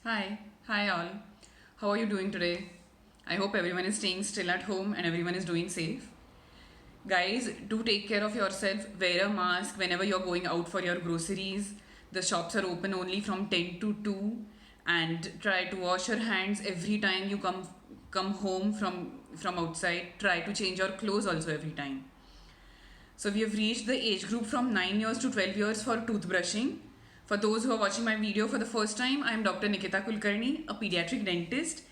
Hi all. How are you doing today? I hope everyone is staying still at home and everyone is doing safe. Guys, do take care of yourself. Wear a mask whenever you're going out for your groceries. The shops are open only from 10 to 2 and try to wash your hands every time you come home from outside. Try to change your clothes also every time. So we have reached the age group from 9 years to 12 years for toothbrushing. For those who are watching my video for the first time, I am Dr. Nikita Kulkarni, a pediatric dentist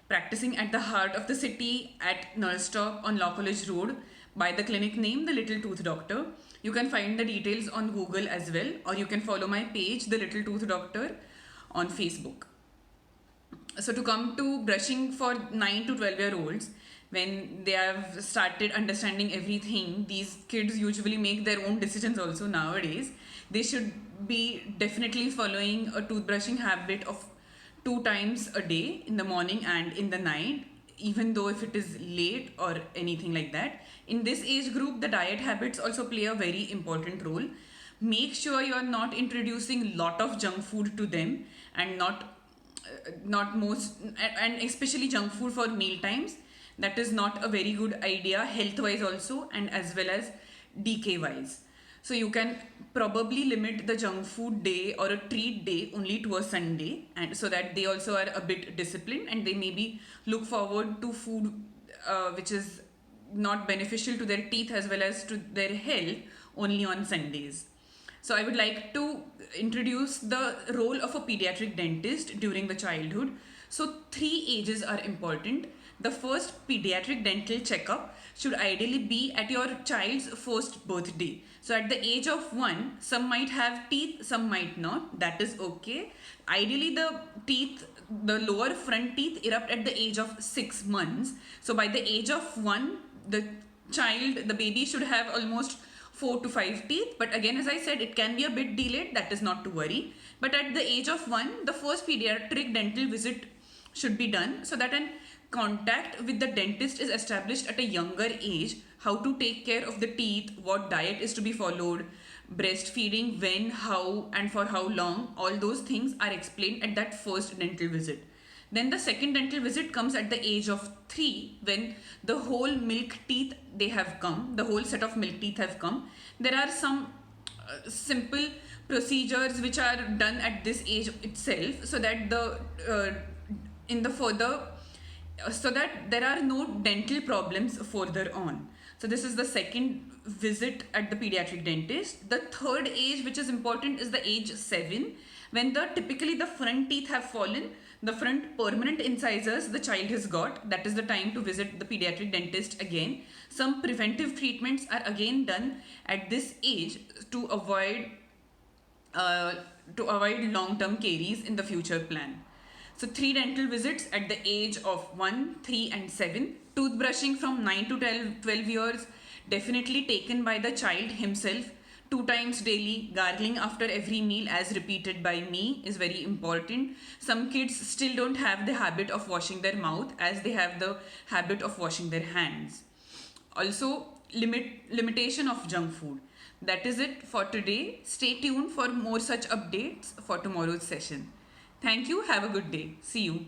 practicing at the heart of the city at Nurse Stop on Law College Road by the clinic name The Little Tooth Doctor. You can find the details on Google as well, or you can follow my page The Little Tooth Doctor on Facebook. So to come to brushing for 9 to 12-year olds, when they have started understanding everything, these kids usually make their own decisions also nowadays. They should be definitely following a toothbrushing habit of 2 times a day, in the morning and in the night, even though if it is late or anything like that. In this age group, the diet habits also play a very important role. Make sure you are not introducing lot of junk food to them, and not most, and especially junk food for meal times. That is not a very good idea health wise also, and as well as decay wise. So you can probably limit the junk food day or a treat day only to a Sunday, and so that they also are a bit disciplined and they maybe look forward to food which is not beneficial to their teeth as well as to their health only on Sundays. So I would like to introduce the role of a pediatric dentist during the childhood. So 3 ages are important. The first pediatric dental checkup should ideally be at your child's first birthday. So at the age of 1, some might have teeth, some might not. That is okay. Ideally the lower front teeth erupt at the age of 6 months. So by the age of 1, the baby should have almost 4 to 5 teeth, but again, as I said, it can be a bit delayed. That is not to worry. But at the age of 1, the first pediatric dental visit should be done, so that an contact with the dentist is established at a younger age. How to take care of the teeth, what diet is to be followed, breastfeeding, when, how, and for how long, all those things are explained at that first dental visit. Then the second dental visit comes at the age of 3, when the whole milk teeth they have come, the whole set of milk teeth have come. There are some simple procedures which are done at this age itself, so that in the further so that there are no dental problems further on. So this is the second visit at the pediatric dentist. The third age which is important is the age 7, when typically the front teeth have fallen, the front permanent incisors the child has got. That is the time to visit the pediatric dentist again. Some preventive treatments are again done at this age to avoid long-term caries in the future plan. So 3 dental visits at the age of 1, 3 and 7. Toothbrushing from 9 to 12 years, definitely taken by the child himself. 2 times daily. Gargling after every meal as repeated by me is very important. Some kids still don't have the habit of washing their mouth, as they have the habit of washing their hands. Also, limitation of junk food. That is it for today. Stay tuned for more such updates for tomorrow's session. Thank you. Have a good day. See you.